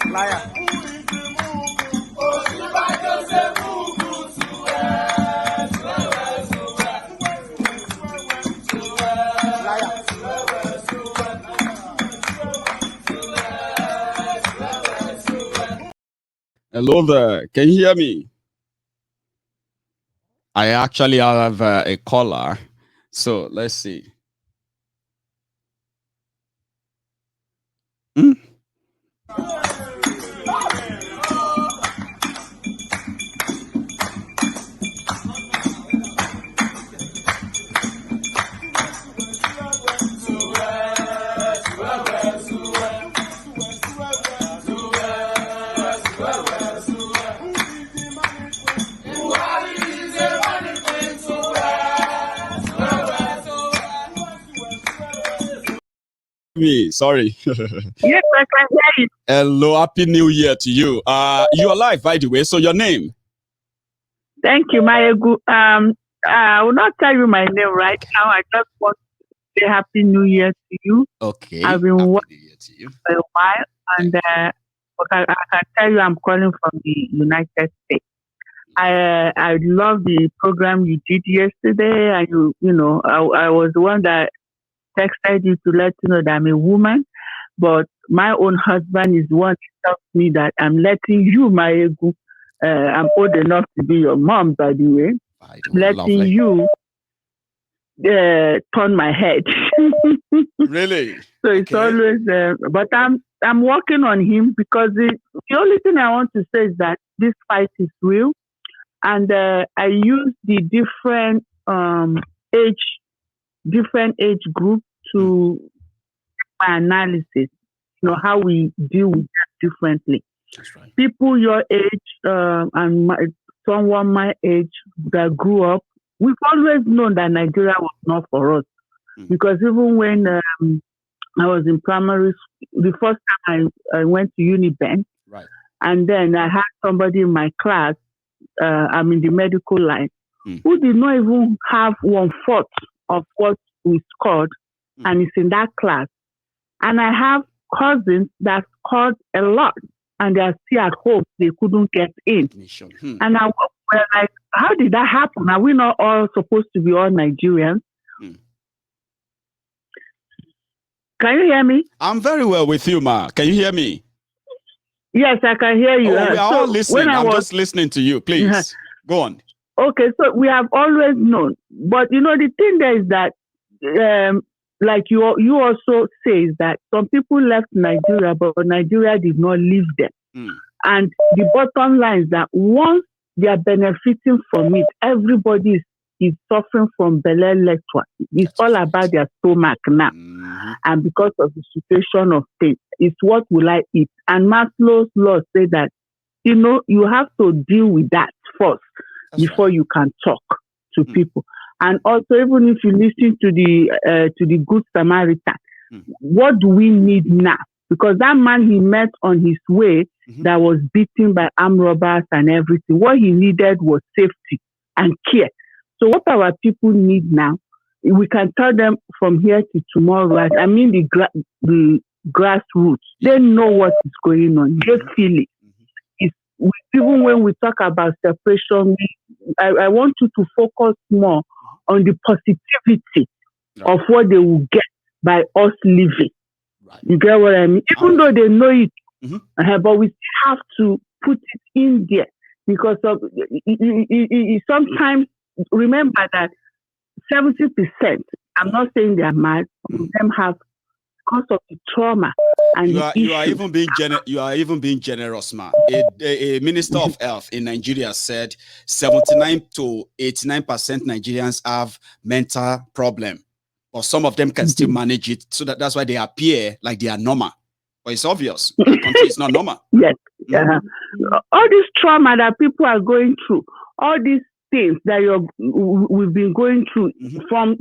Liar. Hello there. Can you hear me? I actually have a caller. So let's see. Me, sorry. Yes, I can hear you. Hello, happy new year to you. You're live, by the way. So your name? Thank you, Maiyegun. I will not tell you my name right now. I just want to say happy new year to you. Okay. I've been happy working new year to you. for a while, and I can tell you I'm calling from the United States. I love the program you did yesterday, and I was the one that texted you to let you know that I'm a woman, but my own husband is the one that tells me that I'm letting you, Maiyegun. I'm old enough to be your mom, by the way. Letting you turn my head. Really? So it's always, but I'm working on him, because the only thing I want to say is that this fight is real, and I use the different age group to my analysis. How we deal with that differently. That's right. People your age and someone my age that grew up, we've always known that Nigeria was not for us. Because even when I was in primary school, the first time I went to Uniben, right, and then I had somebody in my class, I'm in the medical line, who did not even have 1/4 of what we scored, and it's in that class. And I have cousins that scored a lot, and they are still at home. They couldn't get in. And I was like, how did that happen? Are we not all supposed to be all Nigerians? Can you hear me? I'm very well with you, Ma. Can you hear me? Yes, I can hear you. We are all listening. I'm just listening to you. Please, go on. Okay, so we have always known. But, the thing there is that, like you also say, is that some people left Nigeria, but Nigeria did not leave them. And the bottom line is that once they are benefiting from it, everybody is suffering from belly lecture. It's all about their stomach now. And because of the situation of things, it's what will I eat? And Maslow's law say that, you have to deal with that first before you can talk to people. And also, even if you listen to the Good Samaritan, what do we need now? Because that man he met on his way that was beaten by armed robbers and everything, what he needed was safety and care. So what our people need now, we can tell them from here to tomorrow, right? I mean the grassroots, they know what is going on. They feel it. Even when we talk about separation, I want you to focus more on the positivity of what they will get by us living. Right. You get what I mean? Even though they know it, but we still have to put it in there, because of sometimes remember that 70%, I'm not saying they are mad, some of them have, because of the trauma. And you are even being generous, man. A minister of health in Nigeria said 79 to 89% Nigerians have mental problem, but some of them can still manage it. So that's why they appear like they are normal. But it's obvious the country is not normal. Yes. All this trauma that people are going through, all these things that we've been going through from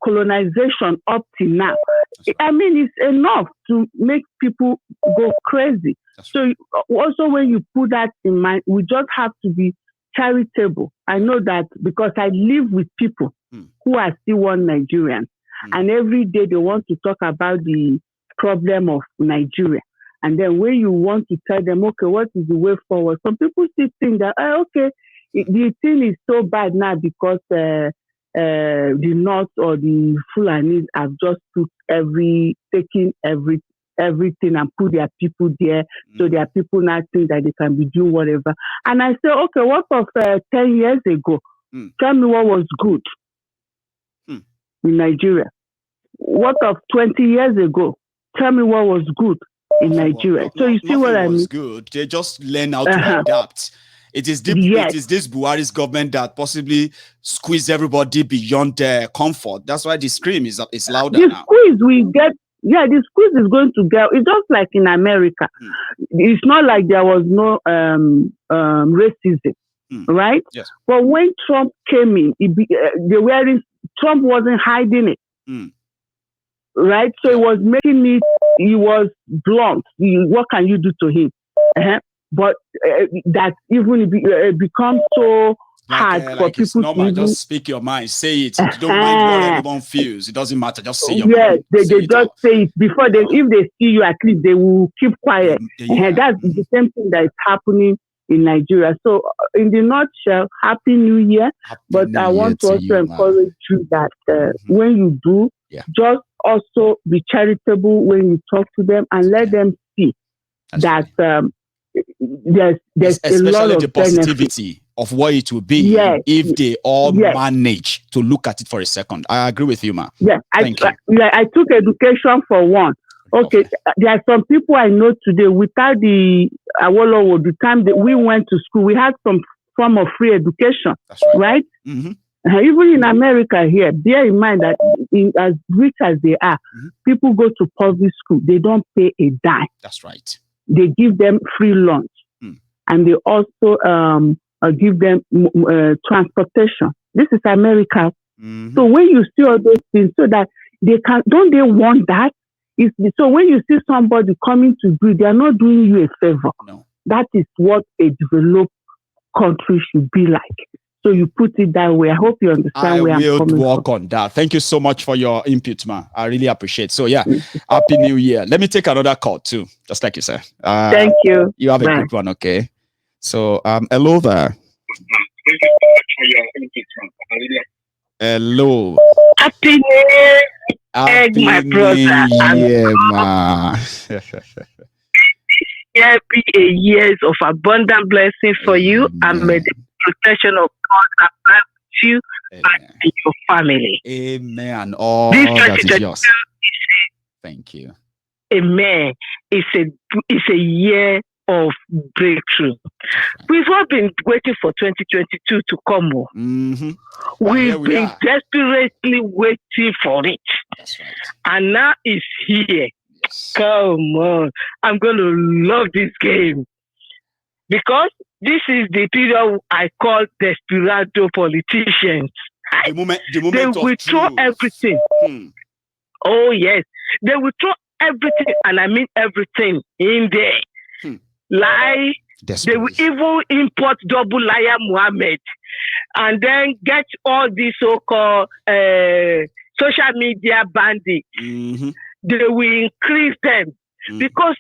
colonization up to now. Right. I mean, it's enough to make people go crazy. So also when you put that in mind, we just have to be charitable. I know that because I live with people who are still one Nigerian, and every day they want to talk about the problem of Nigeria. And then when you want to tell them, okay, what is the way forward? Some people still think that, okay, the thing is so bad now because the North or the Fulanis have just taken everything and put their people there. So their people now think that they can be doing whatever. And I say, okay, what of 10 years ago? Tell me what was good in Nigeria. What of 20 years ago? Tell me what was good in Nigeria. So you see what I mean? Good. They just learn how to adapt. It is this Buhari's government that possibly squeeze everybody beyond their comfort. That's why the scream is louder now. The squeeze is going to get. It's just like in America. It's not like there was no racism, right? Yes. But when Trump came in, Trump wasn't hiding it, right? So it was making it. He was blunt. What can you do to him? But that even becomes so hard for people it's normal. to just speak your mind, say it. You don't mind what everyone feels. It doesn't matter. Just say your mind. Yes, they just say it before they. If they see you, at least they will keep quiet. That's the same thing that is happening in Nigeria. So, in the nutshell, Happy New Year. But I want to also encourage you that when you do, just also be charitable when you talk to them and let them see that there's especially a lot of the positivity of what it will be if they all manage to look at it for a second. I agree with you, ma. Yeah, Thank you. I took education for one. Okay, there are some people I know today without the Awolowo, the time that we went to school, we had some form of free education. That's right? Even in America here, bear in mind that as rich as they are, people go to public school. They don't pay a dime. That's right. They give them free lunch. And they also give them transportation. This is America. So when you see all those things, so that they want that? So when you see somebody coming to breed, they are not doing you a favor. No. That is what a developed country should be like. So you put it that way. I hope you understand where I'm coming from. I will work on that. Thank you so much for your input, man. I really appreciate it. So Happy New Year. Let me take another call too, just like you said. Thank you. You have a good one, okay? So hello there. Hello. Happy New Year. Happy my brother. Year, man. Year be a years of abundant blessing for you, and may the protection of God apply with you and your family. Amen. All that is yours. Thank you. Amen. It's a year of breakthrough. We've all been waiting for 2022 to come. We've been desperately waiting for it. That's right. And now it's here. Yes. Come on. I'm going to love this game. Because this is the period I call the spiranto politicians. The moment they will throw everything. Oh, yes. They will throw everything, and I mean everything, in there. Lie. They will even import double liar Muhammad and then get all these so-called social media bandits. They will increase them because,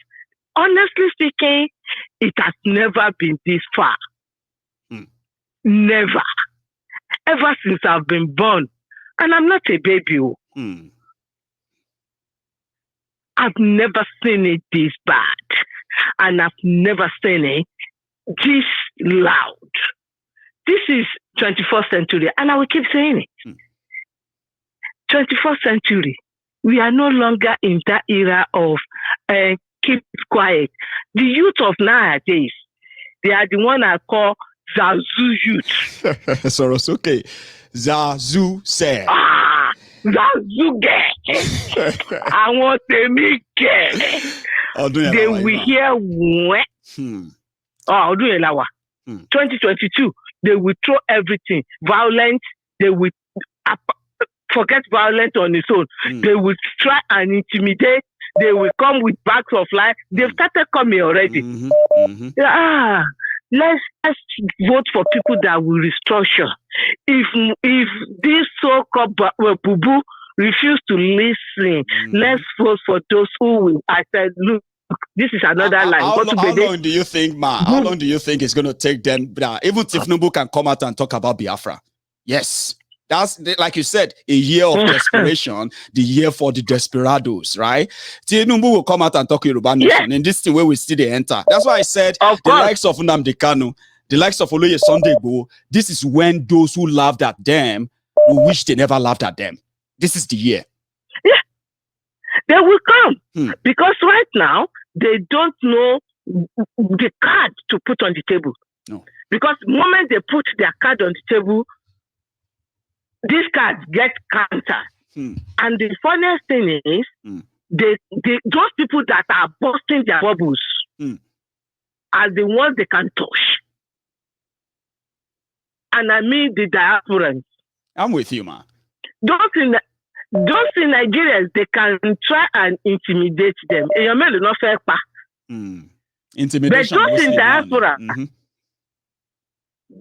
honestly speaking, it has never been this far. Never. Ever since I've been born. And I'm not a baby. I've never seen it this bad. And I've never seen it this loud. This is 21st century. And I will keep saying it. 21st century. We are no longer in that era of keep quiet. The youth of nowadays, they are the one I call Zazu youth. So it's okay. Zazu said. Zazu get. I want to make it. They will hear what? I'll do it 2022. They will throw everything. Violence. They will forget violence on its own. They will try and intimidate. They will come with bags of lies. They've started coming already. Let's vote for people that will restructure. If this so-called boo refuse to listen, let's vote for those who will. I said, look, This is another line. How long do you think, Ma? How long do you think it's going to take them? Even Tinubu can come out and talk about Biafra. Yes. That's, like you said, a year of desperation, the year for the desperados, right? Tinubu will come out and talk Yoruba Nation. In this thing where we see the enter. That's why I said the likes of Nnamdi Kanu, the likes of Oloye Sunday Igboho, this is when those who laughed at them will wish they never laughed at them. This is the year. Yeah. They will come. Because right now, they don't know the card to put on the table. No. Because the moment they put their card on the table, these cards get counter. And the funniest thing is, those people that are busting their bubbles are the ones they can touch. And I mean the diasporans. I'm with you, man. Those in Nigerians, they can try and intimidate them. Intimidation. But those in diaspora,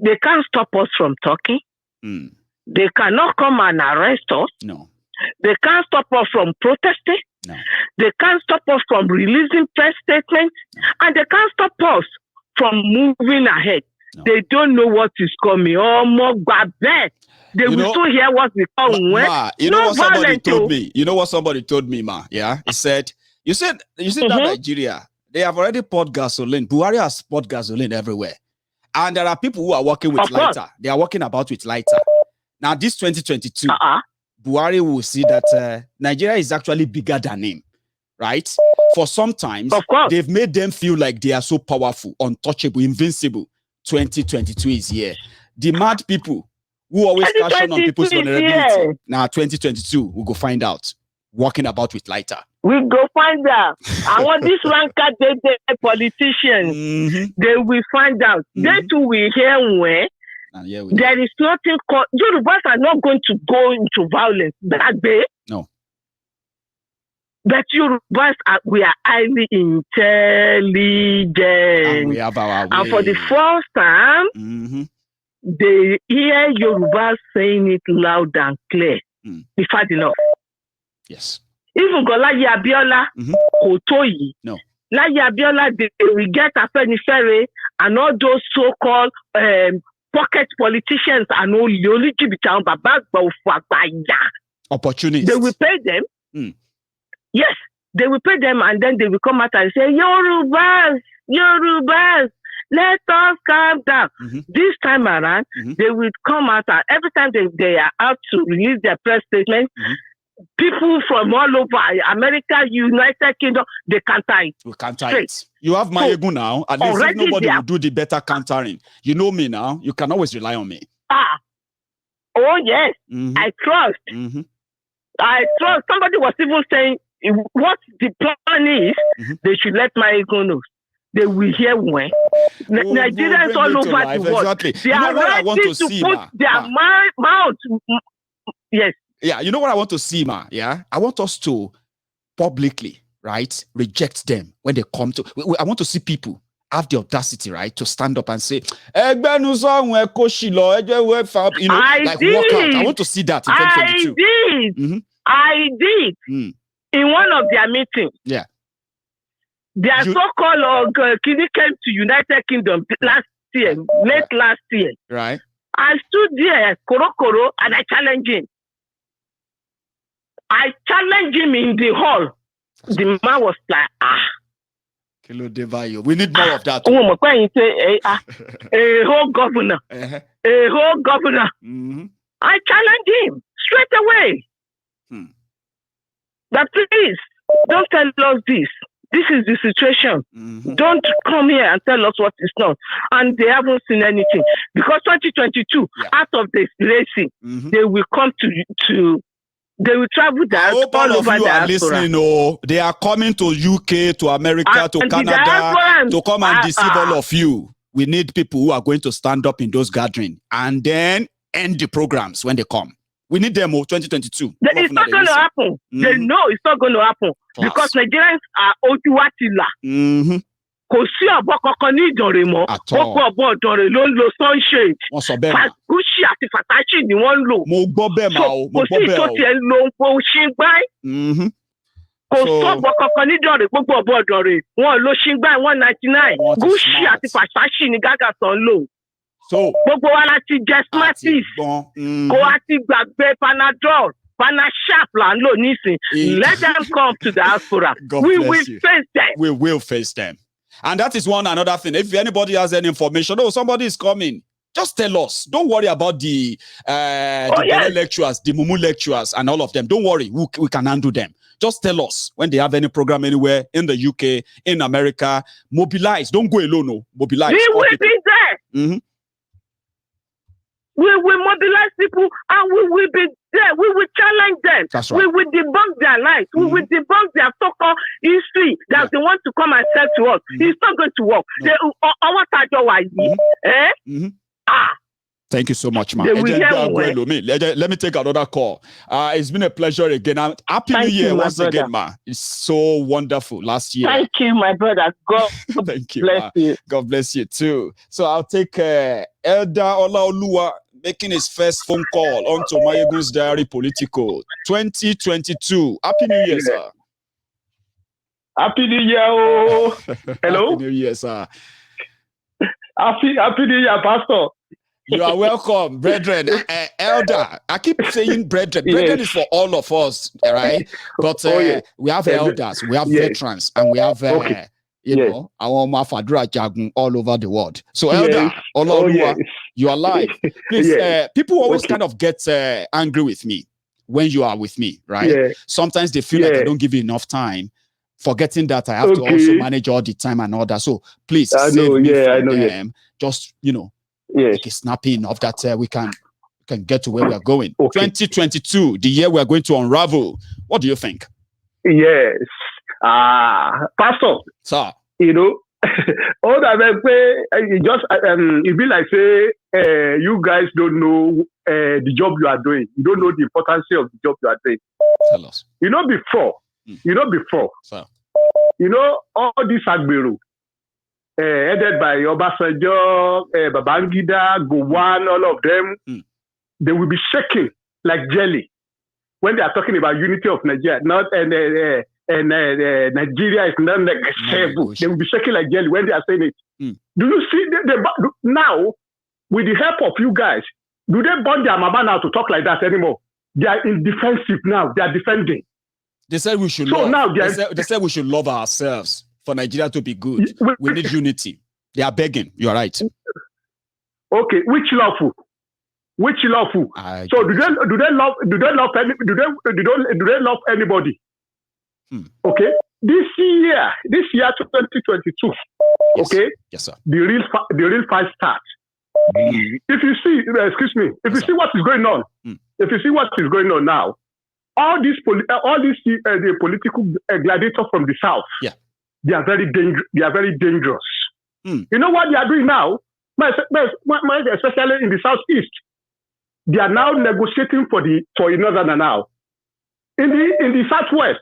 they can't stop us from talking. They cannot come and arrest us. No. They can't stop us from protesting. No. They can't stop us from releasing press statements. No. And they can't stop us from moving ahead. No. They don't know what is coming. Oh, more bad. They will still hear what we call what somebody told me? You know what somebody told me, Ma? Yeah? He said, you said that Nigeria, they have already poured gasoline. Buhari has poured gasoline everywhere. And there are people who are working with lighter. They are working about with lighter. Now, this 2022, Buhari will see that Nigeria is actually bigger than him, right? For sometimes, they've made them feel like they are so powerful, untouchable, invincible. 2022 is here. The mad people who always caution on people's vulnerability. Now, 2022, we'll go find out. Walking about with lighter. We go find out. I want this rancor politicians. They will find out. They too will hear where. There is nothing called. Yorubas are not going to go into violence that way. No. But Yorubas we are highly intelligent. And we have our way. And for the first time, they hear Yorubas saying it loud and clear. If I did not. Yes. Even Golaye Abiola, Kotoyi. No. Laye Abiola, they will get Afenifere and all those so-called pocket politicians and only opportunities. They will pay them. Yes, they will pay them, and then they will come out and say, Yorubas, let us calm down. This time around, they will come out, and every time they are out to release their press statement, people from all over America, United Kingdom, they counter it. We counter it. You have Maiyegun now. At least if nobody will do the better countering. You know me now. You can always rely on me. Oh, yes. I trust. I trust. Somebody was even saying what the plan is, they should let Maiyegun know. They will hear when. Nigerians all over the world. Exactly. They are ready to put their mouth. Yes. Yeah, you know what I want to see, Ma? Yeah, I want us to publicly, right, reject them when they come to. I want to see people have the audacity, right, to stand up and say, like walk out. I want to see that in 2022. I did. In one of their meetings. Yeah. Their so-called kid came to United Kingdom last year, late last year. Right. I stood there, Koro, and I challenged him. I challenged him in the hall. The man was like, Kilo Devayo. We need more of that. A whole governor. A whole governor. I challenged him straight away. But please, don't tell us this. This is the situation. Don't come here and tell us what is not. And they haven't seen anything. Because 2022, out of this racing, they will come to they will travel there all over the listening. They are coming to UK, to America, to Canada, to come and deceive all of you. We need people who are going to stand up in those gatherings and then end the programs when they come. We need them 2022. It's not going to happen. They know it's not going to happen. Because Nigerians are Ojuwatila. Kò sí ọ̀bọ kankan ní Ìdànrè mọ́. Gbogbo ọ̀bọ Ìdànrè ló ń lo sunshade. Wọ́n sọ bẹ́ẹ̀ mà. Gucci àti Fatachi ni wọ́n ń lò. Mo gbọ́ bẹ́ẹ̀ mà o. Kò sí tó tiẹ̀ lo ṣíngbáì. Kò sọ́gbọ̀ kankan ní Dọ̀rẹ̀, gbogbo ọ̀bọ̀ Dọ̀rẹ̀. Wọ́n ló ṣíngbà 199. Gucci àti Versace ni Gaga tán lò. So gbogbo wa láti jẹ Smarties. Kò wá ti gbàgbé Panadol. Panasharp là ń lò nísìn. Let them come to the diaspora. We will face them. We will face them. And that is one another thing. If anybody has any information, somebody is coming, just tell us. Don't worry about the lecturers, the Mumu lecturers, and all of them. Don't worry. We can handle them. Just tell us when they have any program anywhere in the UK, in America. Mobilize. Don't go alone. No. Mobilize. We will be there. Mm-hmm. We will mobilize people and we will be there. We will challenge them. That's right. We will debunk their lies. We will debunk their so-called history that they want to come and sell to us. It's not going to work. Thank you so much, man. Let me take another call. It's been a pleasure again. Happy New Year once again, man. It's so wonderful last year. Thank you, my brother. God Thank you, bless you. God bless you too. So I'll take Elder Olaoluwa making his first phone call onto Maiyegun's Diary Politico 2022. Happy New Year, sir. Happy New Year. Oh. Hello. Happy New Year, sir. Happy New Year, Pastor. You are welcome, brethren. Elder, I keep saying brethren. Brethren is for all of us, right? But we have elders, we have veterans, and we have, you know, our Mafadra Jagun all over the world. So, Elder, Olaoluwa, you are live. Please, people always kind of get angry with me when you are with me, right? Sometimes they feel like I don't give you enough time, forgetting that I have to also manage all the time and all that. So, please, save me from them. Just, you know, make it snappy enough that we can get to where we are going. 2022, the year we are going to unravel. What do you think? Yes. Pastor. Sir. You know, all that it be like say you guys don't know the job you are doing. You don't know the importance of the job you are doing. Tell us. You know before. Sir. You know, all this Agbero. Headed by Obasanjo, Babangida, Gowon, all of them, they will be shaking like jelly when they are talking about unity of Nigeria. Nigeria is not negotiable. They will be shaking like jelly when they are saying it. Do you see now, with the help of you guys, do they burn their mama now to talk like that anymore? They are in defensive now. They are defending. They said we should they said we should love ourselves. For Nigeria to be good, we need unity. They are begging. You are right. Okay, which lawful? So do they love anybody? Okay, this year 2022. Okay, yes, sir. The real fight starts. If you see, if you see what is going on, if you see what is going on now, all these the political gladiators from the south. They are very dangerous. You know what they are doing now? Especially in the southeast, they are now negotiating for northern now. In the southwest,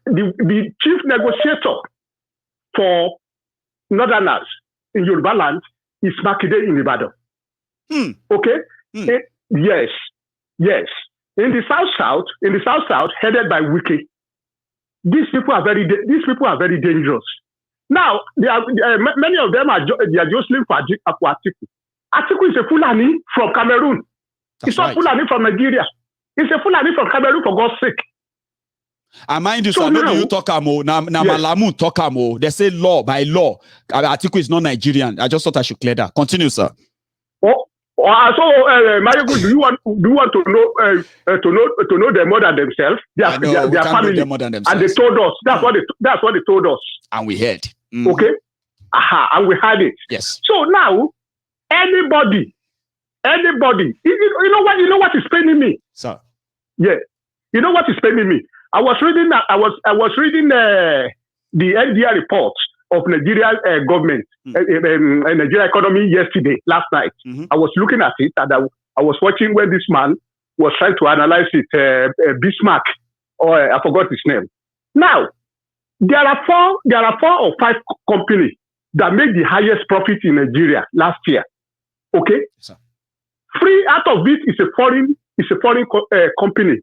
the chief negotiator for northerners in Yoruba land is Makinde in Ibadan. Okay. Yes. In the south, headed by Wike. These people are very dangerous. Now, many of them are jostling for Atiku. Atiku is a Fulani from Cameroon. It's not Fulani from Nigeria. It's a Fulani from Cameroon, for God's sake. I mind you, so now you talk Malamu talk amo. They say law by law. Atiku is not Nigerian. I just thought I should clear that. Continue, sir. Maiyegun, do you want to know them more than themselves? Their family, and they told us. That's what they told us. And we heard. Okay, and we heard it. Yes. So now, anybody, you know what is paining me, sir? Yeah, you know what is paining me. I was reading the NDR report of Nigeria government, Nigeria economy last night. I was looking at it and I was watching when this man was trying to analyze it, Bismarck, or I forgot his name. Now, there are four or five companies that made the highest profit in Nigeria last year. Okay? Yes, 3 out of it is a foreign company.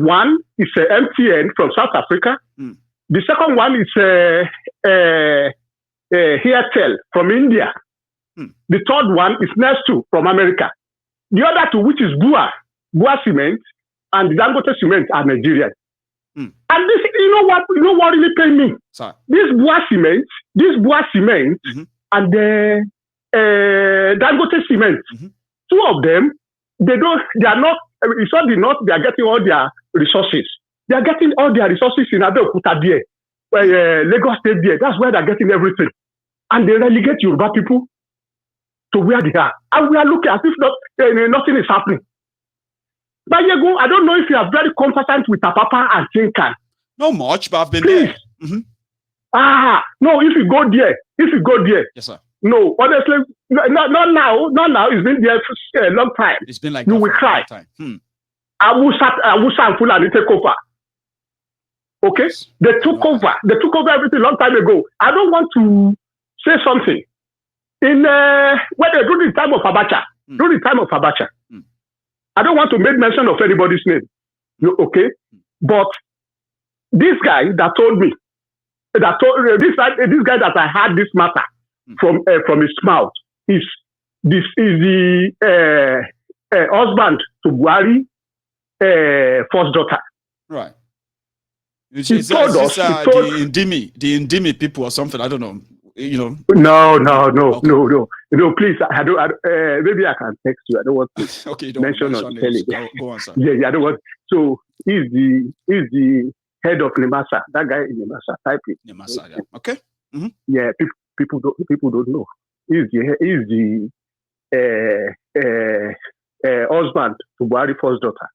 one is MTN from South Africa. The second one is Airtel from India. The third one is Nestle from America. The other two, which is Bua Cement and Dangote Cement, are Nigerian. And this, you know what really paid me? Sorry. This Bua Cement, and the Dangote Cement. Two of them, they are not. It's not the north. They are getting all their resources. They are getting all their resources in Abeokuta there, Lagos State there. That's where they are getting everything, and they relegate Yoruba people to where they are, and we are looking as if nothing is happening. Maiyegun, I don't know if you are very conversant with Apapa and Tinkan. Not much, but I've been there. No, if you go there. Yes, sir. No, honestly, not now. It's been there for a long time. It's been like you will cry. Awusa and Fulani take over. Okay? Yes. They took over. They took over everything a long time ago. I don't want to say something. When they do the time of Abacha, I don't want to make mention of anybody's name. Okay? But this guy that told me, this guy that I had this matter from his mouth, is the husband to Buhari, first daughter. Right. He told us the Indimi people or something. I don't know. No. Please, I don't. Maybe I can text you. I don't want to mention on telly. Go on, sir. Yeah, I don't want. So he's the head of Nemasa. That guy in Nemasa. Type it. Nemasa. Yeah. Okay. Yeah, people don't know. He's the husband to Buhari first daughter.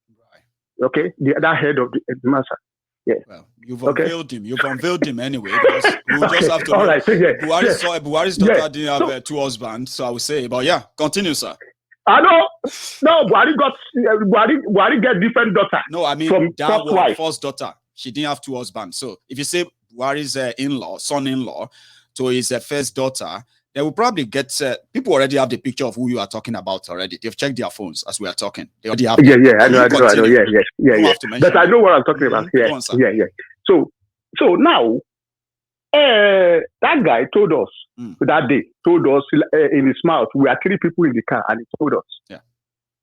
Right. Okay, the other head of the Nemasa. Yeah. Well, you've unveiled him. You've unveiled him anyway. Because we'll just have to. All right. Buhari's daughter didn't have two husbands, so I would say. But yeah, continue, sir. I know. No, Buhari get different daughter. No, I mean from that one, first daughter. She didn't have two husbands. So if you say Buhari's son-in-law, to his first daughter, they will probably get. People already have the picture of who you are talking about already. They've checked their phones as we are talking. They already have. I know. Yeah. But I know what I'm talking about. Yeah. So now, that guy told us that day. In his mouth, we are 3 people in the car, and he told us. Yeah.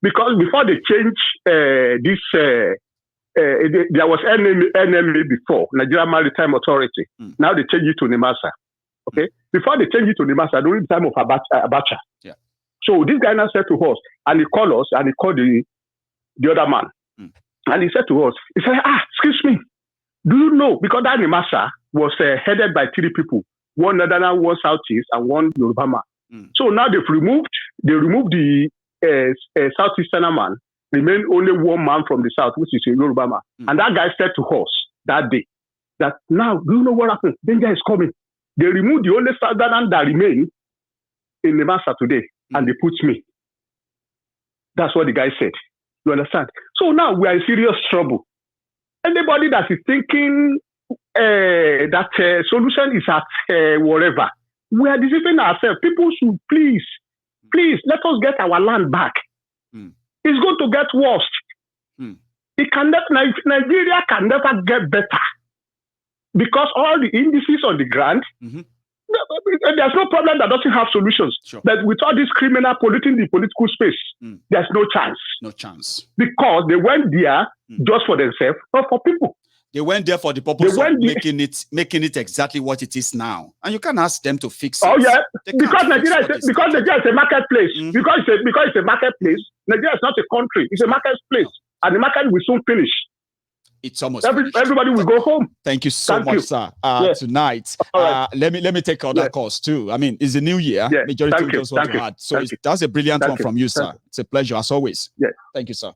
Because before they change this, there was NMA before, Nigerian Maritime Authority. Now they change it to NIMASA. Okay. Before they change it to Nemasa, during the time of Abacha. Yeah. So this guy now said to us, and he called us, and he called the other man. And he said to us, he said, excuse me, do you know, because that Nemasa was headed by 3 people, one Northern, one Southeast, and one Yoruba man. So now they removed the Southeastern man, remained only one man from the South, which is a Yoruba man. And that guy said to us that day, that now, do you know what happened? Danger is coming. They removed the only Southern that remained in the master today, and they put me. That's what the guy said. You understand? So now we are in serious trouble. Anybody that is thinking that solution is at whatever, we are deceiving ourselves. People should please let us get our land back. It's going to get worse. Nigeria can never get better. Because all the indices on the ground, there's no problem that doesn't have solutions. Sure. But with all this criminal polluting the political space, there's no chance. No chance. Because they went there just for themselves, not for people. They went there for the purpose of making it exactly what it is now. And you can't ask them to fix it. Oh, yeah. Because Nigeria is a marketplace. Because it's a marketplace, Nigeria is not a country. It's a marketplace. And the market will soon finish. It's almost everybody will go home. Thank you so much, sir. Tonight, let me take other calls too. I mean, it's a new year. Majority of those want to add. So that's a brilliant one from you, sir. It's a pleasure as always. Thank you, sir.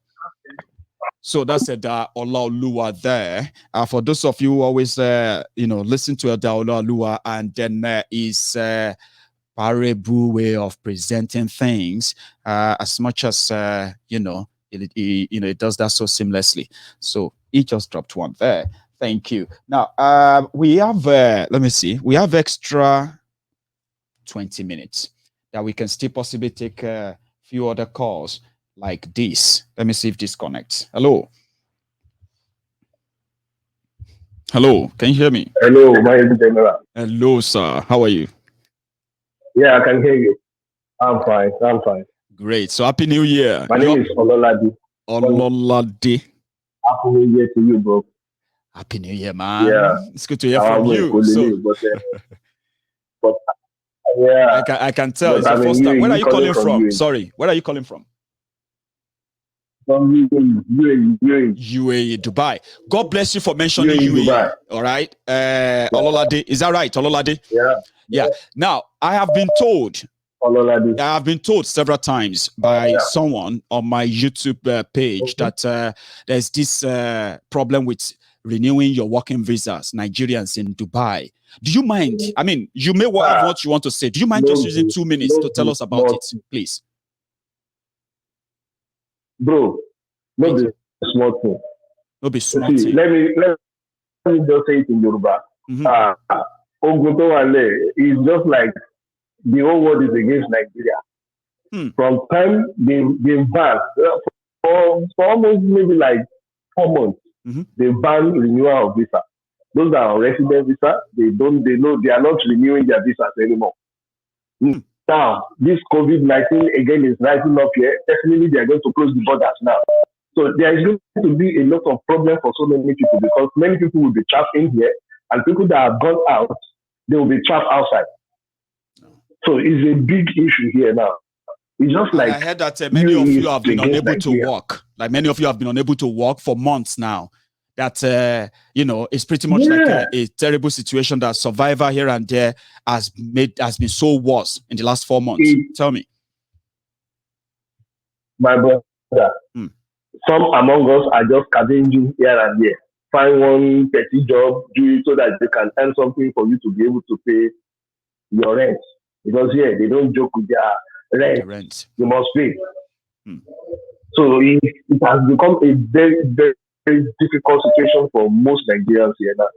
So that's Olaoluwa there. For those of you who always listen to Olaoluwa, and then is parable way of presenting things as much as it does that so seamlessly. So he just dropped one there. Thank you. Now we have we have extra 20 minutes that we can still possibly take a few other calls like this. Let me see if this connects. Hello. Hello, can you hear me? Hello, my general. Hello, sir. How are you? Yeah, I can hear you. I'm fine. I'm fine. Great. So happy New Year. My name is Ololade. Ololade. Happy New Year to you, bro. Happy New Year, man. Yeah. It's good to hear from you. So, but yeah, I can tell. It's the first time. Where are you calling from? Sorry, where are you calling from? From UAE. UAE, Dubai. God bless you for mentioning UAE. Dubai. All right. Ololade. Is that right, Ololade? Yeah. Now, I have been told. Ololade. I have been told several times by someone on my YouTube page that there's this problem with renewing your working visas, Nigerians in Dubai. Do you mind? I mean, you may have what you want to say. Do you mind just using 2 minutes to tell us about it, please? Bro, no be small thing. No be small thing. Let me just say it in Yoruba. Ogutowale is just like the whole world is against Nigeria. From time they ban for almost maybe like 4 months, they ban renewal of visa. Those are on resident visa. They know they are not renewing their visas anymore. Now, this COVID-19 again is rising up here. Definitely, they are going to close the borders now. So there is going to be a lot of problem for so many people because many people will be trapped in here, and people that have gone out, they will be trapped outside. So it's a big issue here now. It's just like I heard that many of you have been unable to work. Like many of you have been unable to work for months now. That it's pretty much like a terrible situation that Survivor here and there has been so worse in the last 4 months. Tell me, my brother. Some among us are just scavenging here and there. Find one petty job, do it so that they can earn something for you to be able to pay your rent. Because they don't joke with their rent. You must pay. So it has become a very, very, very difficult situation for most Nigerians here now.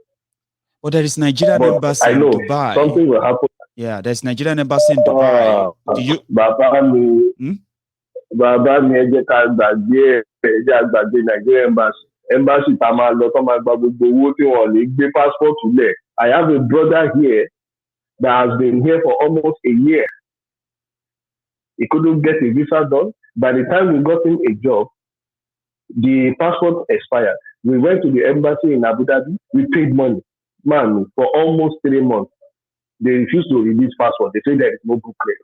Well, there is Nigerian embassy in Dubai. Something will happen. Yeah, there's Nigerian embassy in Dubai. Do you? Bàbá mi ẹ jẹ́ ká gbàgbé Nigerian embassy tá a máa lọ tó máa gba gbogbo owó tí wọ́n lè gbé passport lẹ̀. I have a brother here that has been here for almost a year. He couldn't get a visa done. By the time we got him a job, the passport expired. We went to the embassy in Abu Dhabi. We paid money, man, for almost 3 months. They refused to release passport. They say there is no booklet.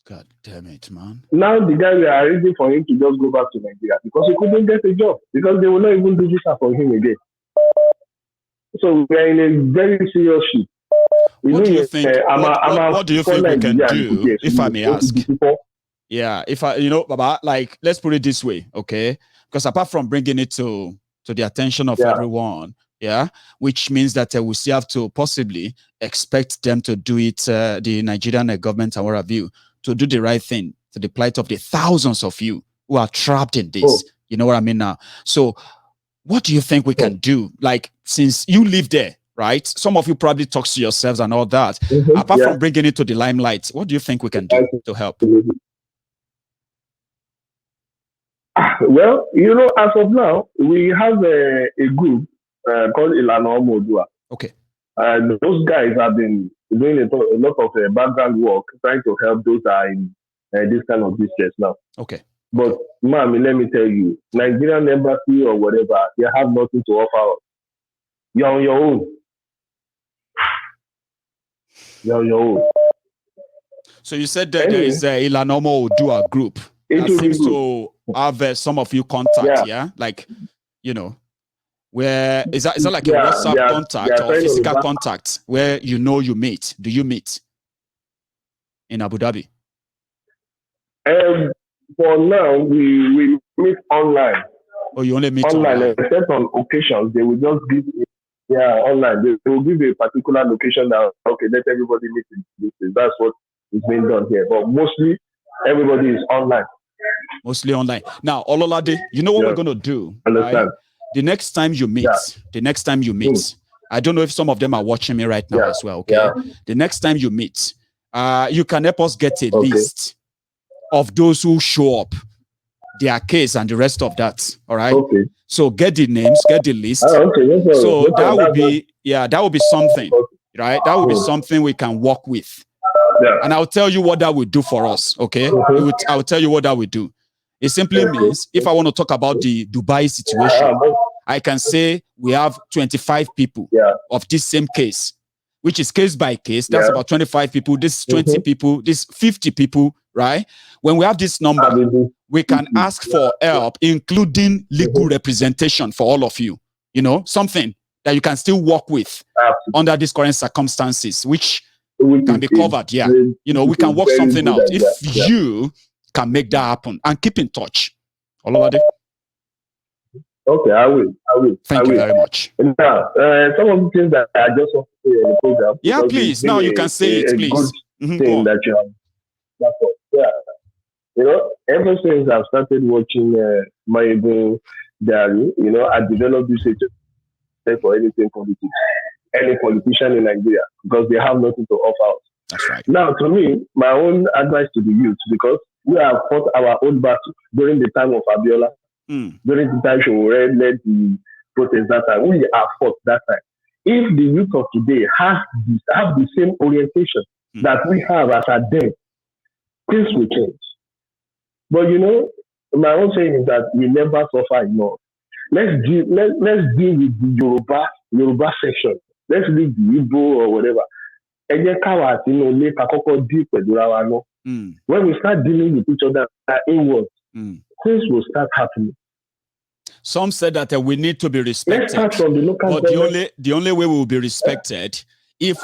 God damn it, man. Now the guy, we are arranging for him to just go back to Nigeria because he couldn't get a job because they will not even do visa for him again. So we are in a very serious shit. What do you think? What do you think we can do, if I may ask? Yeah, Baba, like, let's put it this way, okay? Because apart from bringing it to the attention of everyone, which means that we still have to possibly expect them to do it, the Nigerian government and what have you, to do the right thing to the plight of the thousands of you who are trapped in this. You know what I mean now? So what do you think we can do? Like, since you live there, right? Some of you probably talk to yourselves and all that. Apart from bringing it to the limelight, what do you think we can do to help? Well, as of now, we have a group called Ilana Omodua. Okay. Those guys have been doing a lot of background work, trying to help those that are in this kind of distress now. Okay. But, ma'am, let me tell you, Nigerian embassy or whatever, they have nothing to offer us. You're on your own. So you said that there is a Ilanomo Odua group that seems to have some of you contact, like, where is that like a WhatsApp contact or physical contact where you meet? Do you meet in Abu Dhabi? For now, we meet online. Oh, you only meet online? Except on occasions, they will just give online. They will give a particular location that, okay, let everybody meet in this. That's what is being done here. But mostly, everybody is online. Mostly online. Now, Ololade, you know what we're going to do? Understand. Right? The next time you meet, I don't know if some of them are watching me right now as well, okay? The next time you meet, you can help us get a list of those who show up their case and the rest of that. All right. Okay. So get the names, get the list. Okay. So that would be, that would be something, right? That would be something we can work with. Yeah. And I'll tell you what that would do for us. Okay. I'll tell you what that would do. It simply means if I want to talk about the Dubai situation, I can say we have 25 people of this same case, which is case by case. That's about 25 people. This 20 people, this 50 people, right? When we have this number, we can ask for help, including legal representation for all of you. You know, something that you can still work with under these current circumstances, which can be covered. Yeah. You know, we can work something out if you can make that happen and keep in touch. Olawade. Okay, I will. Thank you very much. Now, some of the things that I just want to say on the program. Yeah, please. Now you can say it, please. Thing that you have. Yeah. You know, ever since I've started watching Maiyegun Diary, you know, I developed this hatred for anything politics, any politician in Nigeria, because they have nothing to offer us. That's right. Now, to me, my own advice to the youth, because we have fought our own battle during the time of Abiola, during the time Showore led the protest that time. We have fought that time. If the youth of today have the same orientation that we have as at then, things will change. But you know, my own saying is that we never suffer enough. Let's deal with the Yoruba section. Let's leave the Igbo or whatever. When we start dealing with each other inwards, things will start happening. Some said that we need to be respected. Let's start from the local but the only way we will be respected is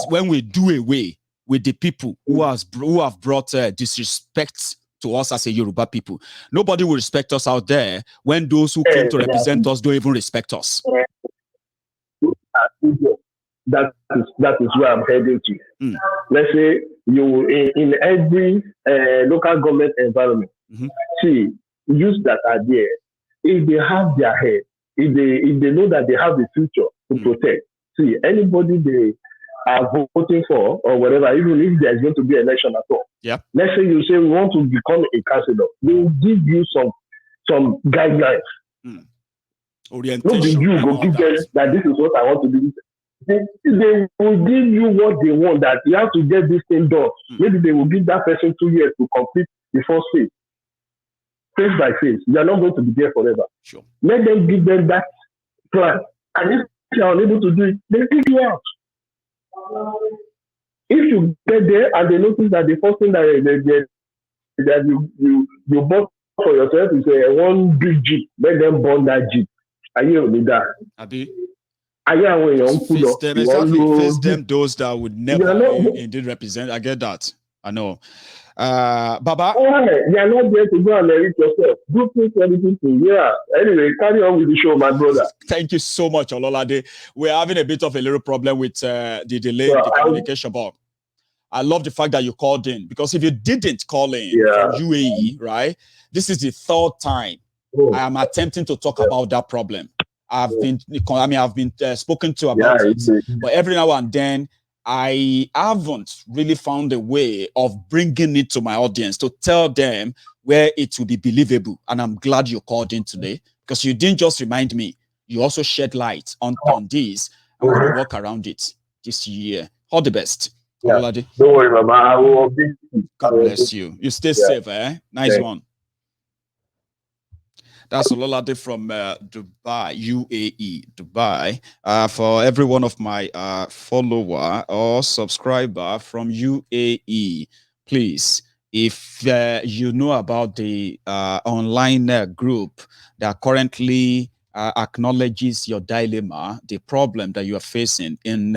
when we do away with the people who have brought disrespect to us as a Yoruba people. Nobody will respect us out there when those who came to represent us don't even respect us. That is where I'm heading to. Let's say you in every local government environment, see youths that are there, if they have their head, if they know that they have the future to protect, see anybody they are voting for or whatever, even if there's going to be an election at all. Yeah. Let's say you say we want to become a councillor, they will give you some guidelines. Orientation. You go give them that this is what I want to do. They will give you what they want, that you have to get this thing done. Maybe they will give that person 2 years to complete the first phase. Phase by phase. You are not going to be there forever. Sure. Let them give them that plan. And if you are unable to do it, they kick you out. If you get there and they notice that the first thing that you bought for yourself is one big Jeep, let them burn that Jeep. Are you with that? Face them those that would never indeed represent. I get that. I know. Baba. You are not there to go and merit yourself. Do things for the people. Yeah. Anyway, carry on with the show, my brother. Thank you so much, Ololade. We're having a bit of a little problem with the delay in the communication, but I love the fact that you called in, because if you didn't call in from UAE, right, this is the third time I am attempting to talk about that problem. I've been spoken to about it, but every now and then I haven't really found a way of bringing it to my audience to tell them where it will be believable. And I'm glad you called in today, because you didn't just remind me, you also shed light on this, and we're going to work around it this year. All the best. Yeah. Don't worry, Mama. I will be. God bless you. You stay safe, eh? Nice one. That's Ololade from Dubai, UAE, Dubai. For every one of my follower or subscriber from UAE, please, if you know about the online group that currently acknowledges your dilemma, the problem that you are facing in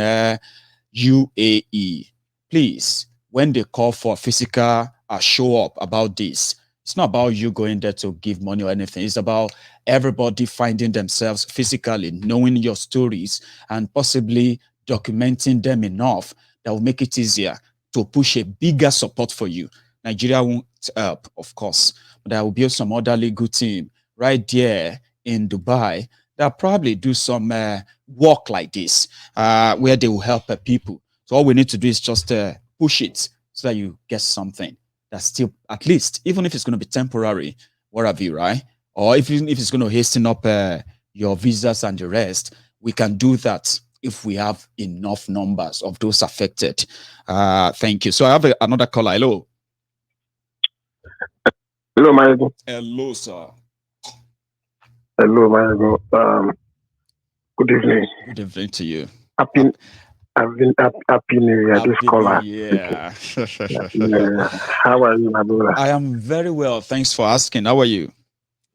UAE, please, when they call for physical show up about this, it's not about you going there to give money or anything. It's about everybody finding themselves physically, knowing your stories, and possibly documenting them enough that will make it easier to push a bigger support for you. Nigeria won't help, of course, but there will be some other legal team right there in Dubai that probably do some work like this, where they will help people. So all we need to do is just push it so that you get something that's still, at least, even if it's going to be temporary, what have you, right? Or if it's going to hasten up your visas and the rest, we can do that if we have enough numbers of those affected. Thank you. So I have another caller. Hello. Hello, Maiyegun. Hello, sir. Hello, Maiyegun. Good evening. Good evening to you. Happy New Year. This caller. Yeah. How are you, my brother? I am very well. Thanks for asking. How are you?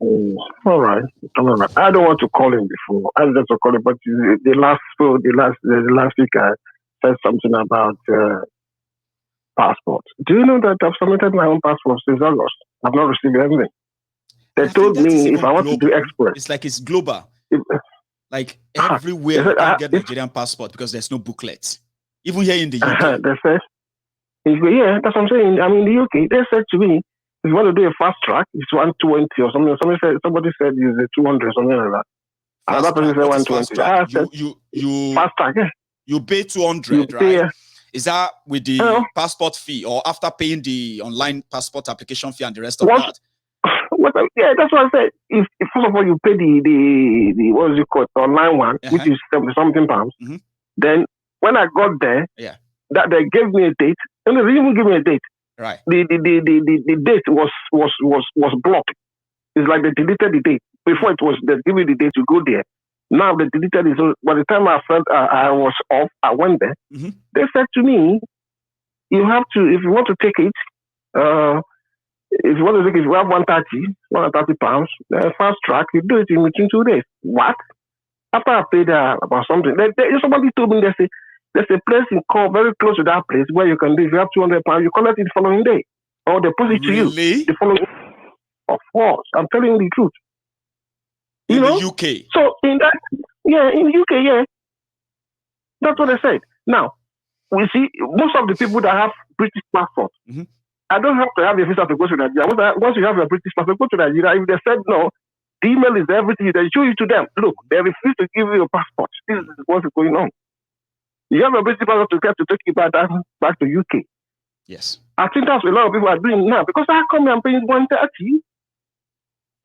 All right. I'm all right. I don't want to call him before. I just to call him, but the last week I said something about passport. Do you know that I've submitted my own passport since August? I've not received anything. They told me if I want to do express. It's like it's global. Like everywhere you can get Nigerian passport because there's no booklet. Even here in the UK. They said, yeah, that's what I'm saying. I mean, the UK, they said to me, if you want to do a fast track, it's 120 or something. Somebody said it's a 200, something like that. Another person said 120. You fast track, yeah. You pay 200, right? Is that with the passport fee or after paying the online passport application fee and the rest of that? Yeah, that's what I said. If first of all you pay the what is it called, the online one, which is something pounds, then when I got there, that they gave me a date, and they didn't even give me a date. Right. The date was blocked. It's like they deleted the date. Before it was they give me the date to go there. Now they deleted it. So by the time I felt I was off, I went there. They said to me, you have to, if you want to take it, if you want to take it, you have 130 pounds, fast track, you do it in between 2 days. What? After I paid about something, somebody told me there's a place in call very close to that place where you can do, if you have 200 pounds, you collect it the following day. Or they put it to you the following day. Of course, I'm telling you the truth. In the UK? So in the UK, yeah. That's what they said. Now, we see most of the people that have British passport, I don't have to have a visa to go to Nigeria. Once you have a British passport, go to Nigeria. If they said no, the email is everything. They show you to them. Look, they refuse to give you a passport. This is what's going on. You have a British passport to get to take you back to UK. Yes. I think that's what a lot of people are doing now. Because how come I'm paying 130?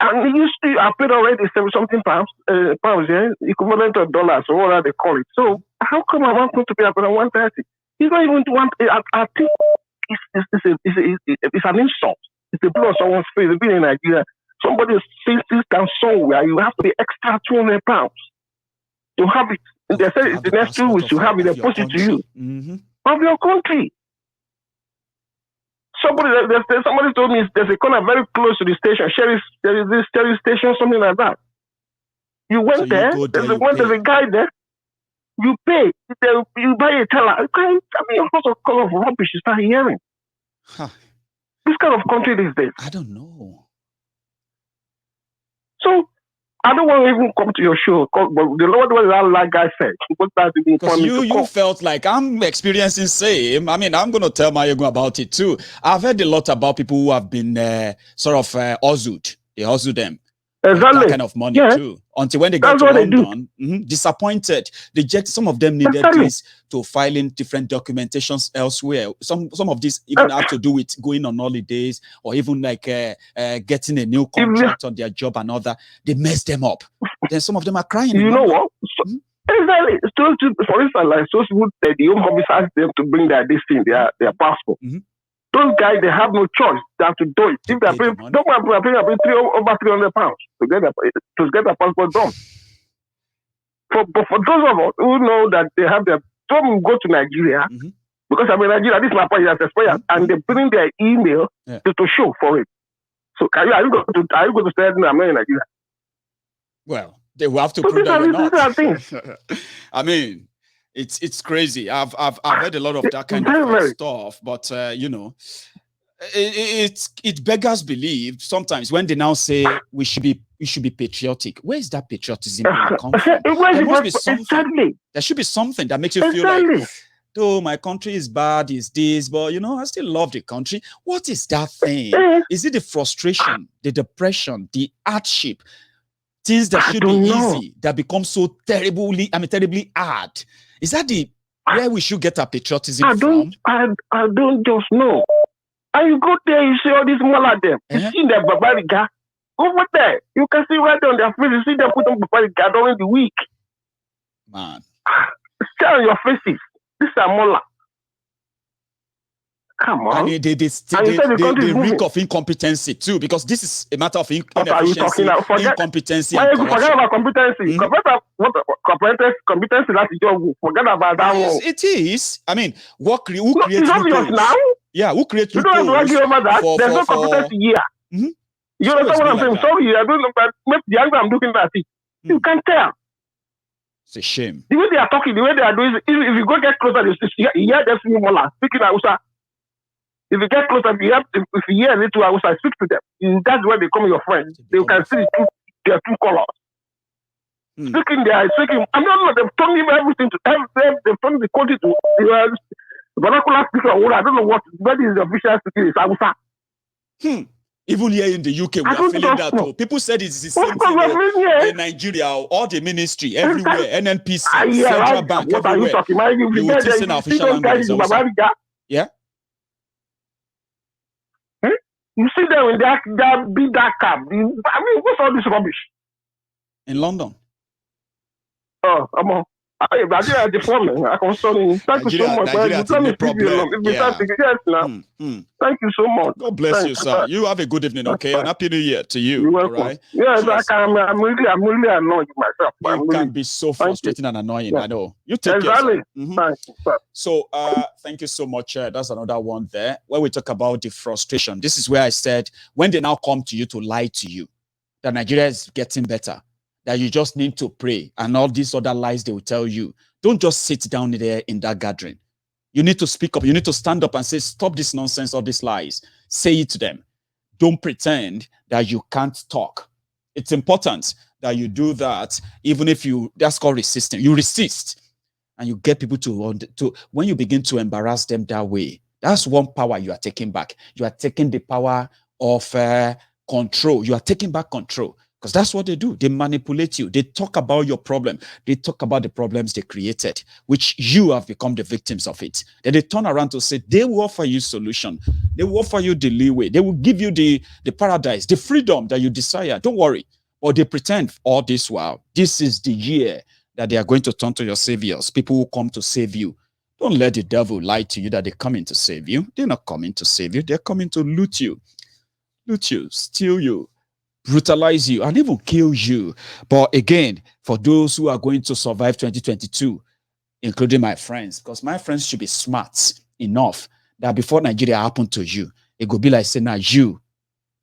And I paid already 70-something pounds, equivalent of dollars, or whatever they call it. So how come I want to pay about 130? He's not even I think it's an insult. It's a blow on someone's face. It's been in Nigeria. Somebody sits down somewhere, you have to pay extra 200 pounds to have it. And they say the next 2 weeks you have it, they post it to you. Of your country. Somebody told me there's a corner very close to the station, there is this Sherry station, something like that. You went there's a guy there, you pay, you buy a teller. I mean, what kind of rubbish you start hearing? This kind of country these days. I don't know. So, I don't want to even come to your show, but the Lord, what that guy said, because you felt like I'm experiencing same. I mean, I'm going to tell Maiyegun about it too. I've heard a lot about people who have been hustled. They hustle them. Exactly. That kind of money too. Until when they get to London, disappointed, rejected. Some of them needed this to file in different documentations elsewhere. Some of these even have to do with going on holidays or even like getting a new contract on their job and other. They mess them up. Then some of them are crying. You know what? Exactly. So, for instance, like so the home office asks them to bring their passport. Those guys, they have no choice. They have to do it. If they're paying, over 300 pounds to get a passport done. But for those of us who know that they have some go to Nigeria, because I'm in Nigeria, this is my point, expired, and they bring their email to show for it. So are you going to say I'm not in Nigeria? Well, they will have to prove that you're not. I mean, it's crazy. I've heard a lot of that kind of stuff, but it beggars belief sometimes when they now say we should be patriotic. Where is that patriotism come from? There must be something. There should be something that makes you feel like, though my country is bad, is this, but I still love the country. What is that thing? Is it the frustration, the depression, the hardship? Things that should be easy that become so terribly hard. Is that where we should get our patriotism from? I don't just know. And you go there, you see all these mala them. You see the Babariga. Over there, you can see right on their face. You see them put on before the during the week. Man, stare on your faces. This is Amola. Come on. And they reek of incompetency too, because this is a matter of inefficiency, incompetency. Forget about competency. Competency that's your forget about that one. It is. I mean, who creates it's obvious now? Yeah, who creates you don't have to argue over that. There's no competency here. Mm-hmm. You understand what I'm saying? Sorry, I don't know, but the answer I'm looking at it. You can tell. It's a shame. The way they are talking, the way they are doing, if you go get closer, you hear them speaking Hausa. If you get closer, if you hear a little Hausa, speak to them. That's where they become your friends. They can see their true colors. Speaking, they are speaking. I don't know, they've turned him everything to they've turned the country to the vernacular speaker. I don't know what is the official speaking is Hausa. Even here in the UK, we are feeling that too. People said it's the same thing in Nigeria, all the ministry, everywhere, NNPC, Central Bank, what everywhere. Are you talking about? You will listen to official language. Yeah? You see them in that big dark cab. I mean, what's all this rubbish? In London. Oh, I'm on. Nigeria the problem. I can tell thank you so much. Thank you so much. God bless you, sir. You have a good evening, okay? And happy New Year to you. You're welcome. Right? Yes, I'm really annoyed myself. You can be so frustrating and annoying. I know. You take care. Thank you, sir. So, thank you so much. That's another one there where we talk about the frustration. This is where I said when they now come to you to lie to you that Nigeria is getting better, that you just need to pray and all these other lies they will tell you. Don't just sit down there in that gathering. You need to speak up. You need to stand up and say, stop this nonsense or these lies. Say it to them. Don't pretend that you can't talk. It's important that you do that, even if that's called resisting. You resist and you get people to when you begin to embarrass them that way, that's one power you are taking back. You are taking the power of control. You are taking back control. Because that's what they do. They manipulate you. They talk about your problem. They talk about the problems they created, which you have become the victims of it. Then they turn around to say they will offer you solution. They will offer you the leeway. They will give you the paradise, the freedom that you desire. Don't worry. Or they pretend all this while. This is the year that they are going to turn to your saviors, people who come to save you. Don't let the devil lie to you that they're coming to save you. They're not coming to save you. They're coming to loot you, steal you, brutalize you, and even kill you. But again, for those who are going to survive 2022, including my friends, because my friends should be smart enough that before Nigeria happened to you, it could be like saying, now you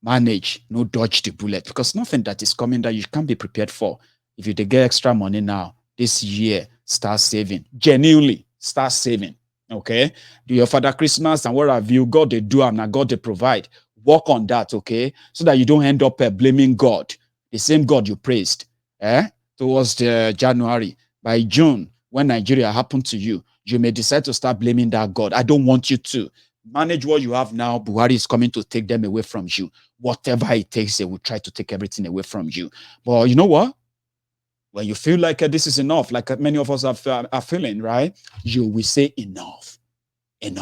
manage, no dodge the bullet, because nothing that is coming that you can't be prepared for. If you get extra money now, this year, start saving. Genuinely, start saving. Okay? Do your Father Christmas and what have you, God they do and now God they provide. Work on that, okay? So that you don't end up blaming God, the same God you praised, towards the January. By June, when Nigeria happened to you, you may decide to start blaming that God. I don't want you to. Manage what you have now. Buhari is coming to take them away from you. Whatever it takes, they will try to take everything away from you. But you know what? When you feel like this is enough, like many of us are feeling, right? You will say enough. And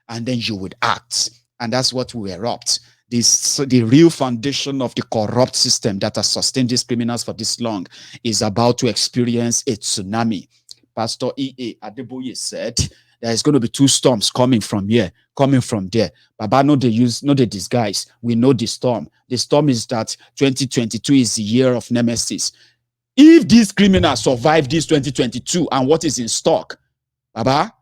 then you would act. And that's what will erupt. The real foundation of the corrupt system that has sustained these criminals for this long is about to experience a tsunami. Pastor E.A. Adeboye said there is going to be two storms coming from here, coming from there. Baba, no they disguise. We know the storm. The storm is that 2022 is the year of nemesis. If these criminals survive this 2022 and what is in stock, Baba,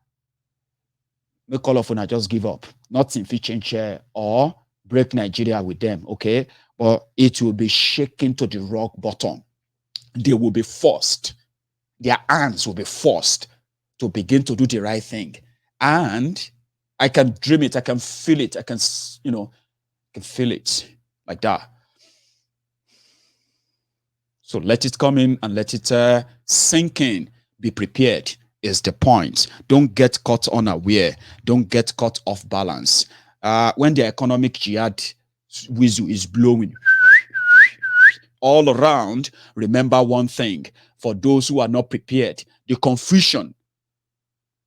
make all of them just give up. Nothing fit change or break Nigeria with them, okay? But it will be shaken to the rock bottom. They will be forced. Their hands will be forced to begin to do the right thing. And I can dream it. I can feel it. I can feel it like that. So let it come in and let it sink in. Be prepared. Is the point. Don't get caught unaware. Don't get caught off balance. When the economic jihad whistle is blowing all around, remember one thing. For those who are not prepared, the confusion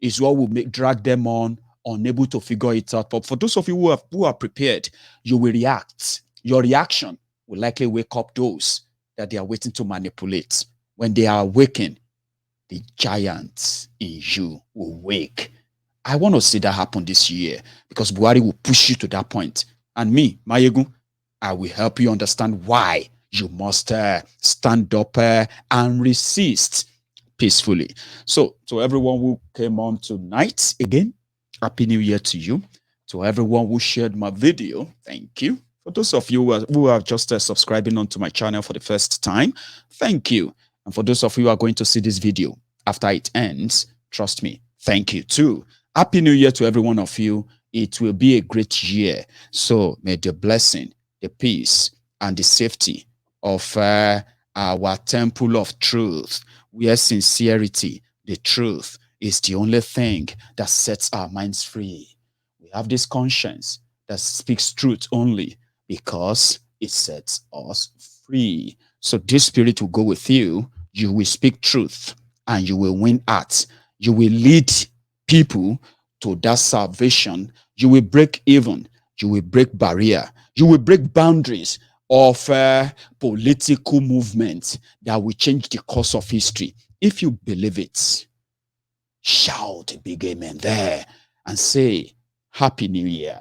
is what will drag them on, unable to figure it out. But for those of you who are prepared, you will react. Your reaction will likely wake up those that they are waiting to manipulate. When they are awakened, the giants in you will wake. I want to see that happen this year because Buhari will push you to that point. And me, Maiyegun, I will help you understand why you must stand up and resist peacefully. So, to everyone who came on tonight, again, Happy New Year to you. To everyone who shared my video, thank you. For those of you who are just subscribing onto my channel for the first time, thank you. And for those of you who are going to see this video after it ends, trust me, thank you too. Happy New Year to every one of you. It will be a great year. So may the blessing, the peace, and the safety of our temple of truth, where sincerity, the truth, is the only thing that sets our minds free. We have this conscience that speaks truth only because it sets us free. So this spirit will go with you. You will speak truth and you will win hearts. You will lead people to that salvation. You will break even. You will break barrier. You will break boundaries of political movement that will change the course of history. If you believe it, shout a big amen there and say Happy New Year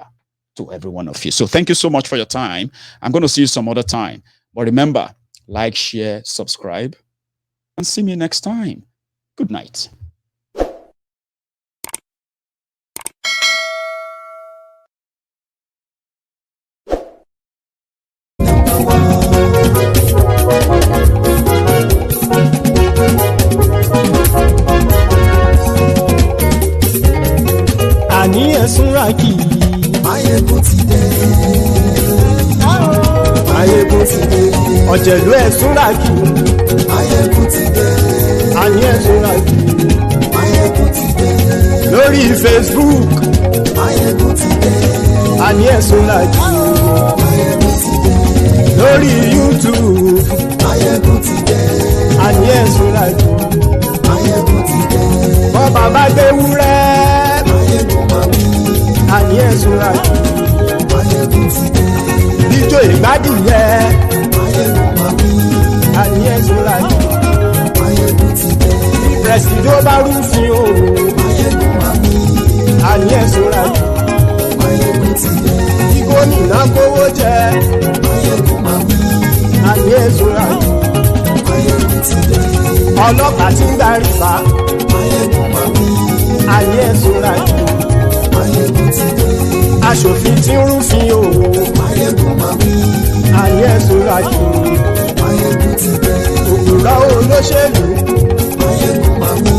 to every one of you. So thank you so much for your time. I'm going to see you some other time. But remember, like, share, subscribe, and see me next time. Good night. Àní ẹ̀sùnra kì í. Maiyegun ti dé. Maiyegun ti dé. Ọ̀jẹ̀lú ẹ̀sùnra kì í. Maiyegun ti dé. Àní ẹ̀sùnra kì í. Maiyegun ti dé. Lórí Facebook. Maiyegun ti dé. Àní ẹ̀sùnra kì í. Maiyegun ti dé. Lórí YouTube. Maiyegun ti dé. Àní ẹ̀sùnra kì í. Maiyegun ti dé. Bọ́ bàbá gbé wúrẹ́. Àní ẹ̀sùnra kì í. Maiyegun ti dé. Bíjó ìgbádìyẹ. Maiyegun máa wí. Àní ẹ̀sùnra kì í. Maiyegun ti dé. Bí pẹ̀sìdó bá rúfin o. Maiyegun máa wí. Àní ẹ̀sùnra kì í. Maiyegun ti dé. Bí gómìnà kówó jẹ. Maiyegun máa wí. Àní ẹ̀sùnra kì í. Maiyegun ti dé. Ọlọ́pàá tí ń gbà rìbá. Maiyegun máa wí. Àní ẹ̀sùnra kì í. Maiyegun ti dé. Aṣòfin tí ń rúfin o. Maiyegun máa wí. Àní ẹ̀sùnra kì í. Maiyegun ti dé. Òpùrọ́ olóṣèlú. Maiyegun máa wí.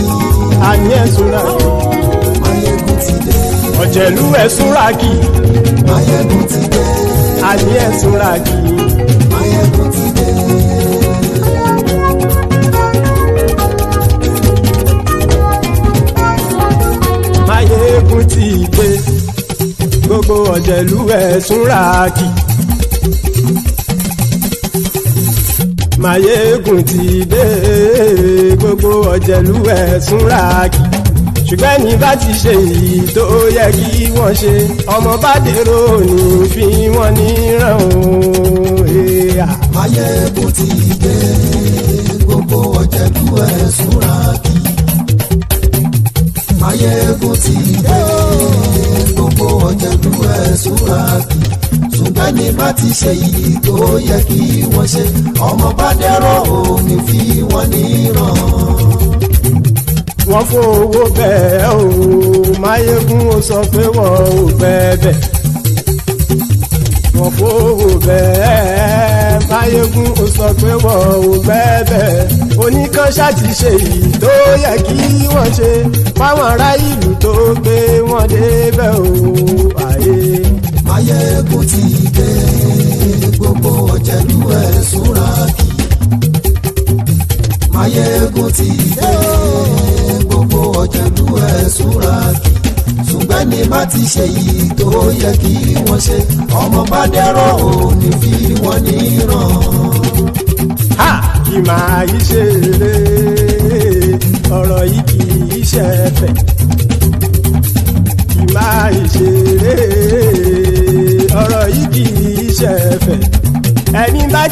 Àní ẹ̀sùnra kì í. Maiyegun ti dé. Ọ̀jẹ̀lú ẹ̀sùnra kì í. Maiyegun ti dé. Àní ẹ̀sùnra kì í. Maiyegun ti dé. Maiyegun ti dé. Gbogbo ọ̀jẹ̀lú ẹ̀sùnra kì í. Maiyegun ti dé. Gbogbo ọ̀jẹ̀lú ẹ̀sùnra kì í. Ṣùgbọ́n ní bá ti ṣe èyí tó yẹ kí wọ́n ṣe, ọmọ bá dèrò ní fi wọ́n níran o. Maiyegun ti dé. Gbogbo ọ̀jẹ̀lú ẹ̀sùnra kì í. Maiyegun ti dé. Gbogbo ọ̀jẹ̀lú ẹ̀sùnra kì í. Ṣùgbọ́n ní bá ti ṣe èyí tó yẹ kí wọ́n ṣe, ọmọ bá dèrò ní fi wọ́n níran. Wọ́n fowó bẹ́ẹ̀ o. Maiyegun ó sọ pé wọ́n ò bẹ́ẹ̀. Wọ́n fowó bẹ́ẹ̀. Maiyegun ó sọ pé wọ́n ò bẹ́ẹ̀. Oníkan ṣáàtì ṣe èyí tó yẹ kí wọ́n ṣe fáwọn ará ìlú tó gbé wọn débẹ̀ o. Maiyegun ti dé. Gbogbo ọ̀jẹ̀lú ẹ̀sùnra kì í. Maiyegun ti dé. Gbogbo ọ̀jẹ̀lú ẹ̀sùnra kì í. Ṣùgbọ́n ní bá ti ṣe yìí tó yẹ kí wọ́n ṣe, ọmọ bá dẹ́rọ̀ ò ní fi wọ́n níran. Kì máa yí ṣe eré, ọ̀rọ̀ yìí kì í ṣe ẹ̀fẹ̀. Kì máa yí ṣe eré, ọ̀rọ̀ yìí kì í ṣe ẹ̀fẹ̀. Ẹni bá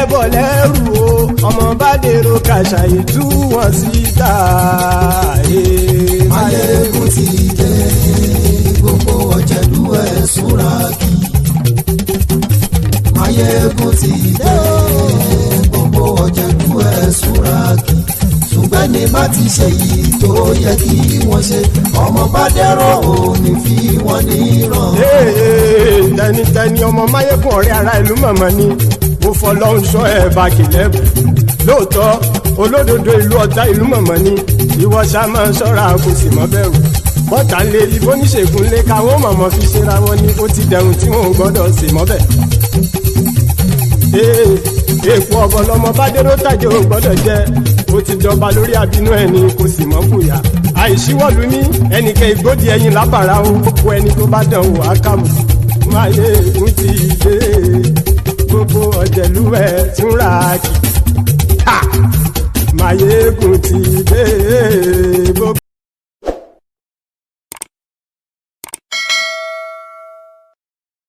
lẹ́bọ̀ lẹ́rù o ọmọ bá dèrò kàṣàyè tú wọn síta. Maiyegun ti dé gbogbo ọ̀jẹ̀lú ẹ̀ súnra kí. Maiyegun ti dé gbogbo ọ̀jẹ̀lú ẹ̀ súnra kí. ṣùgbọ́n ní bá ti ṣe yìí tó yẹ kí wọ́n ṣe ọmọ bá dẹ́rọ̀ òní fi wọ́n ní ràn. tẹnitẹni ọmọ Maiyegun ọ̀rẹ́ ara ìlú mọ̀mọ́ ni mo fọlọ́hún sọ ẹ̀ bá kìlẹ́bù lóòótọ́ olódodo ìlú ọ̀tá ìlú mọ̀mọ́ ni ìwọ ṣá máa ń ṣọ́ra kò sì mọ́ bẹ̀rù bọ́tà ń lé ibo níṣègùn lé káwọn mọ̀mọ́ fi ṣera wọn ni ó ti dẹrùn tí wọn ò gbọ́dọ̀ sè mọ́bẹ̀. èèpo ọ̀bọ lọmọ bá dérò tàjẹ́ ò gbọ́dọ̀ jẹ́ ó ti jọba lórí abínú ẹni kò sì mọ́ fòyà àìsíwọ́lu ní ẹnìkẹ́ ìgbódì ẹyin lábàrá ó kó ẹni tó bá dán wò á kàmù. Maiyegun ti dé gbogbo ọ̀jẹ̀lú ẹ̀ túnra kì. Maiyegun ti dé gbogbo.